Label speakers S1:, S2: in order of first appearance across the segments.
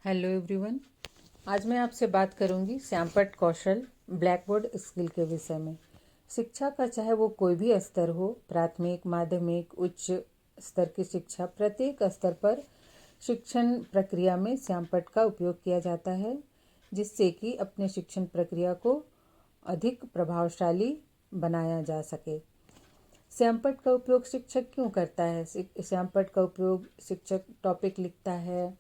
S1: Hello everyone. आज मैं आपसे बात करूंगी श्यामपट्ट कौशल ब्लैक बोर्ड स्किल के विषय में। शिक्षा का चाहे वो कोई भी स्तर हो, प्राथमिक, माध्यमिक, उच्च स्तर की शिक्षा, प्रत्येक स्तर पर शिक्षण प्रक्रिया में श्यामपट्ट का उपयोग किया जाता है, जिससे कि अपने शिक्षण प्रक्रिया को अधिक प्रभावशाली बनाया जा सके। श्यामपट्ट का उपयोग शिक्षक क्यों करता है? श्यामपट्ट का उपयोग शिक्षक टॉपिक लिखता है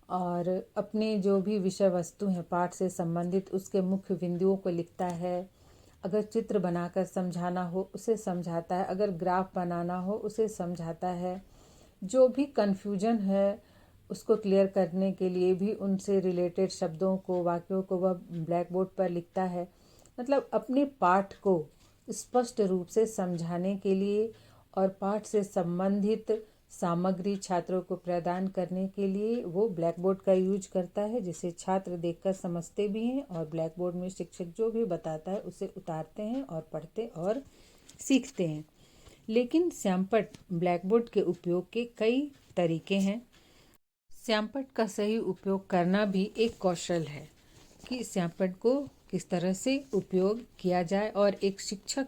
S1: और अपने जो भी विषय वस्तु हैं पाठ से संबंधित उसके मुख्य बिंदुओं को लिखता है। अगर चित्र बनाकर समझाना हो उसे समझाता है, अगर ग्राफ बनाना हो उसे समझाता है। जो भी कन्फ्यूजन है उसको क्लियर करने के लिए भी उनसे रिलेटेड शब्दों को, वाक्यों को वह ब्लैक बोर्ड पर लिखता है। मतलब अपने पाठ को स्पष्ट रूप से समझाने के लिए और पाठ से संबंधित सामग्री छात्रों को प्रदान करने के लिए वो ब्लैक बोर्ड का यूज करता है, जिसे छात्र देखकर समझते भी हैं और ब्लैक बोर्ड में शिक्षक जो भी बताता है उसे उतारते हैं और पढ़ते और सीखते हैं। लेकिन श्यामपट्ट ब्लैक बोर्ड के उपयोग के कई तरीके हैं। श्यामपट्ट का सही उपयोग करना भी एक कौशल है कि श्यामपट्ट को किस तरह से उपयोग किया जाए, और एक शिक्षक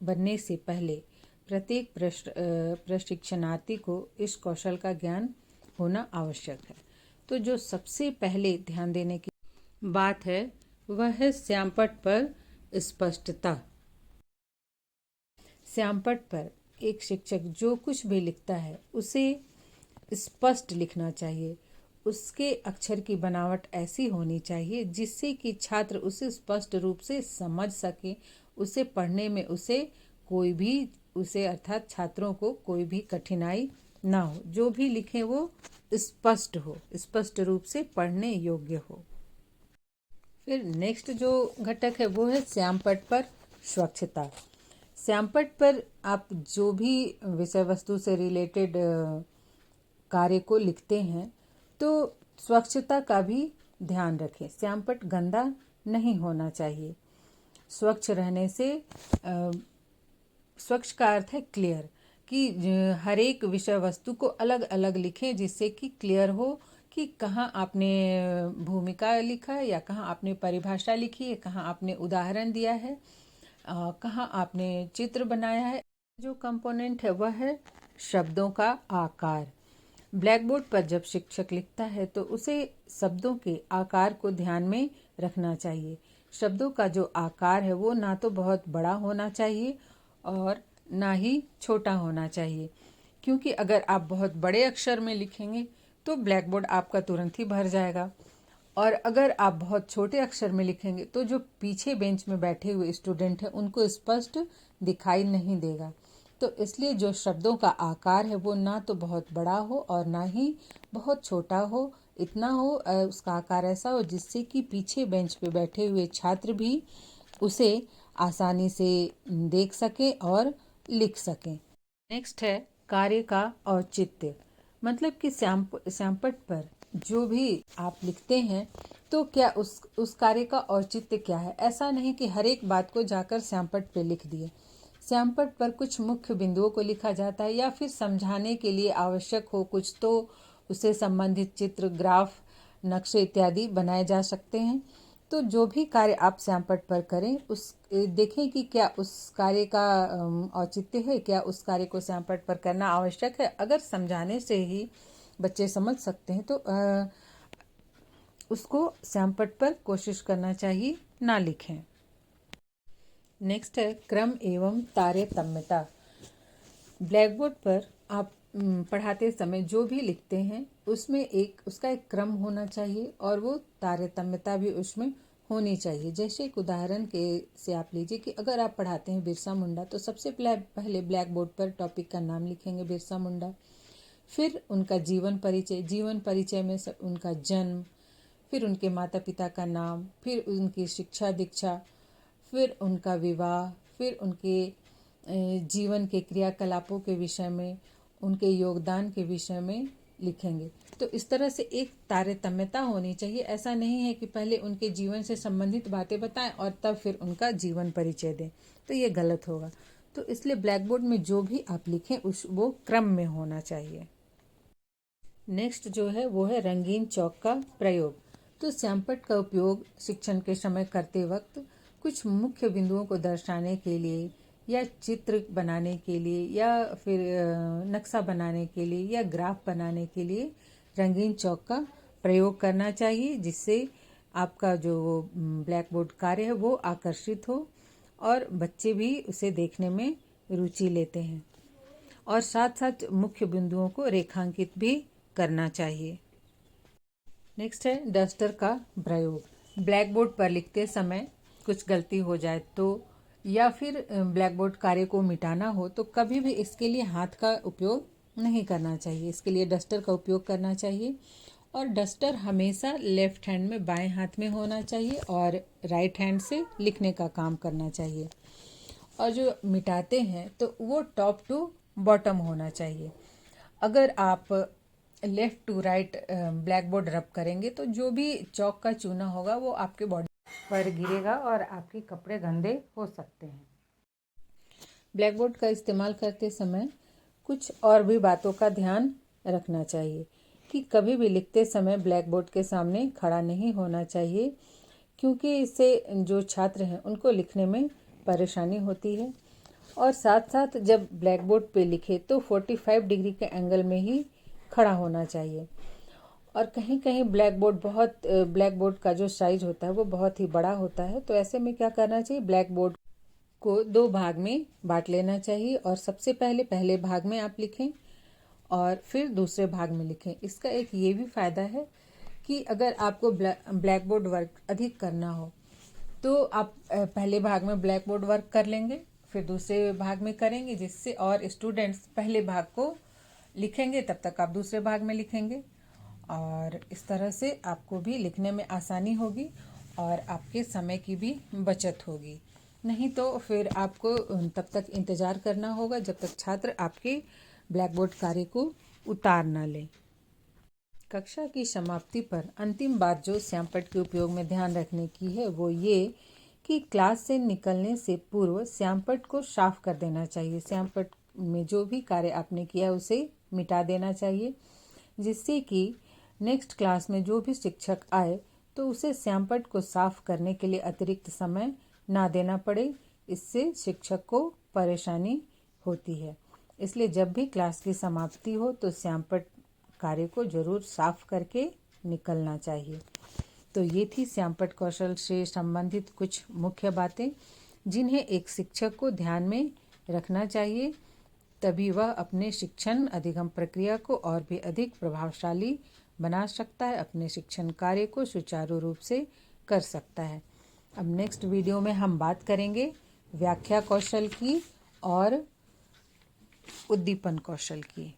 S1: बनने से पहले प्रत्येक प्रशिक्षणार्थी को इस कौशल का ज्ञान होना आवश्यक है। तो जो सबसे पहले ध्यान देने की बात है वह है श्यामपट्ट पर स्पष्टता। श्यामपट्ट पर एक शिक्षक जो कुछ भी लिखता है उसे स्पष्ट लिखना चाहिए। उसके अक्षर की बनावट ऐसी होनी चाहिए जिससे कि छात्र उसे स्पष्ट रूप से समझ सके। उसे पढ़ने में उसे अर्थात छात्रों को कोई भी कठिनाई ना हो। जो भी लिखें वो स्पष्ट हो, स्पष्ट रूप से पढ़ने योग्य हो। फिर नेक्स्ट जो घटक है वो है श्यामपट्ट पर स्वच्छता। श्यामपट्ट पर आप जो भी विषय वस्तु से रिलेटेड कार्य को लिखते हैं तो स्वच्छता का भी ध्यान रखें। श्यामपट्ट गंदा नहीं होना चाहिए। स्वच्छ रहने से स्वच्छ का अर्थ है क्लियर, कि हर एक विषय वस्तु को अलग अलग लिखें जिससे कि क्लियर हो कि कहाँ आपने भूमिका लिखा है या कहाँ आपने परिभाषा लिखी है, कहाँ आपने उदाहरण दिया है, कहाँ आपने चित्र बनाया है। जो कंपोनेंट है वह है शब्दों का आकार। ब्लैक बोर्ड पर जब शिक्षक लिखता है तो उसे शब्दों के आकार को ध्यान में रखना चाहिए। शब्दों का जो आकार है वो ना तो बहुत बड़ा होना चाहिए और ना ही छोटा होना चाहिए, क्योंकि अगर आप बहुत बड़े अक्षर में लिखेंगे तो ब्लैक बोर्ड आपका तुरंत ही भर जाएगा, और अगर आप बहुत छोटे अक्षर में लिखेंगे तो जो पीछे बेंच में बैठे हुए स्टूडेंट हैं उनको स्पष्ट दिखाई नहीं देगा। तो इसलिए जो शब्दों का आकार है वो ना तो बहुत बड़ा हो और ना ही बहुत छोटा हो। इतना हो उसका आकार ऐसा हो जिससे कि पीछे बेंच पे बैठे हुए छात्र भी उसे आसानी से देख सकें और लिख सकें। नेक्स्ट है कार्य का औचित्य। मतलब कि श्यामपट्ट पर जो भी आप लिखते हैं तो क्या उस कार्य का औचित्य क्या है। ऐसा नहीं कि हर एक बात को जाकर श्यामपट्ट पे लिख दिए। श्यामपट्ट पर कुछ मुख्य बिंदुओं को लिखा जाता है, या फिर समझाने के लिए आवश्यक हो कुछ तो उससे संबंधित चित्र, ग्राफ, नक्शे इत्यादि बनाए जा सकते हैं। तो जो भी कार्य आप श्यामपट्ट पर करें देखें कि क्या उस कार्य का औचित्य है, क्या उस कार्य को श्यामपट्ट पर करना आवश्यक है। अगर समझाने से ही बच्चे समझ सकते हैं तो उसको श्यामपट्ट पर कोशिश करना चाहिए, ना लिखें। नेक्स्ट है क्रम एवं तारतम्यता। ब्लैक बोर्ड पर आप पढ़ाते समय जो भी लिखते हैं उसमें उसका एक क्रम होना चाहिए और वो तारतम्यता भी उसमें होनी चाहिए। जैसे एक उदाहरण से आप लीजिए कि अगर आप पढ़ाते हैं बिरसा मुंडा तो सबसे पहले ब्लैक बोर्ड पर टॉपिक का नाम लिखेंगे बिरसा मुंडा, फिर उनका जीवन परिचय में उनका जन्म, फिर उनके माता पिता का नाम, फिर उनकी शिक्षा दीक्षा, फिर उनका विवाह, फिर उनके जीवन के क्रियाकलापों के विषय में, उनके योगदान के विषय में लिखेंगे। तो इस तरह से एक तारतम्यता होनी चाहिए। ऐसा नहीं है कि पहले उनके जीवन से संबंधित बातें बताएं और तब फिर उनका जीवन परिचय दें, तो ये गलत होगा। तो इसलिए ब्लैक बोर्ड में जो भी आप लिखें वो क्रम में होना चाहिए। नेक्स्ट जो है वो है रंगीन चौक का प्रयोग। तो श्यामपट्ट का उपयोग शिक्षण के समय करते वक्त कुछ मुख्य बिंदुओं को दर्शाने के लिए या चित्र बनाने के लिए या फिर नक्शा बनाने के लिए या ग्राफ बनाने के लिए रंगीन चौक का प्रयोग करना चाहिए, जिससे आपका जो ब्लैक बोर्ड कार्य है वो आकर्षित हो और बच्चे भी उसे देखने में रुचि लेते हैं। और साथ साथ मुख्य बिंदुओं को रेखांकित भी करना चाहिए। नेक्स्ट है डस्टर का प्रयोग। ब्लैक बोर्ड पर लिखते समय कुछ गलती हो जाए तो या फिर ब्लैक बोर्ड कार्य को मिटाना हो तो कभी भी इसके लिए हाथ का उपयोग नहीं करना चाहिए, इसके लिए डस्टर का उपयोग करना चाहिए। और डस्टर हमेशा लेफ्ट हैंड में, बाएं हाथ में होना चाहिए और राइट हैंड से लिखने का काम करना चाहिए। और जो मिटाते हैं तो वो टॉप टू बॉटम होना चाहिए। अगर आप left to right blackboard rub करेंगे तो जो भी चौक का चूना होगा वो आपके बॉडी पर गिरेगा और आपके कपड़े गंदे हो सकते हैं। ब्लैक बोर्ड का इस्तेमाल करते समय कुछ और भी बातों का ध्यान रखना चाहिए कि कभी भी लिखते समय ब्लैक बोर्ड के सामने खड़ा नहीं होना चाहिए, क्योंकि इससे जो छात्र हैं उनको लिखने में परेशानी होती है। और साथ साथ जब ब्लैक बोर्ड पे लिखे तो 45 डिग्री के एंगल में ही खड़ा होना चाहिए। और कहीं कहीं ब्लैक बोर्ड का जो साइज होता है वो बहुत ही बड़ा होता है, तो ऐसे में क्या करना चाहिए, ब्लैक बोर्ड को 2 भाग में बांट लेना चाहिए और सबसे पहले भाग में आप लिखें और फिर दूसरे भाग में लिखें। इसका एक ये भी फ़ायदा है कि अगर आपको ब्लैक बोर्ड वर्क अधिक करना हो तो आप पहले भाग में ब्लैक बोर्ड वर्क कर लेंगे, फिर दूसरे भाग में करेंगे, जिससे और स्टूडेंट्स पहले भाग को लिखेंगे, तब तक आप दूसरे भाग में लिखेंगे और इस तरह से आपको भी लिखने में आसानी होगी और आपके समय की भी बचत होगी। नहीं तो फिर आपको तब तक इंतज़ार करना होगा जब तक छात्र आपके ब्लैक बोर्ड कार्य को उतार ना लें। कक्षा की समाप्ति पर अंतिम बात जो श्यामपट्ट के उपयोग में ध्यान रखने की है वो ये कि क्लास से निकलने से पूर्व श्यामपट्ट को साफ कर देना चाहिए। श्यामपट्ट में जो भी कार्य आपने किया उसे मिटा देना चाहिए, जिससे कि नेक्स्ट क्लास में जो भी शिक्षक आए तो उसे श्यामपट्ट को साफ करने के लिए अतिरिक्त समय ना देना पड़े। इससे शिक्षक को परेशानी होती है। इसलिए जब भी क्लास की समाप्ति हो तो श्यामपट्ट कार्य को जरूर साफ करके निकलना चाहिए। तो ये थी श्यामपट्ट कौशल से संबंधित कुछ मुख्य बातें जिन्हें एक शिक्षक को ध्यान में रखना चाहिए, तभी वह अपने शिक्षण अधिगम प्रक्रिया को और भी अधिक प्रभावशाली बना सकता है, अपने शिक्षण कार्य को सुचारू रूप से कर सकता है। अब नेक्स्ट वीडियो में हम बात करेंगे व्याख्या कौशल की और उद्दीपन कौशल की।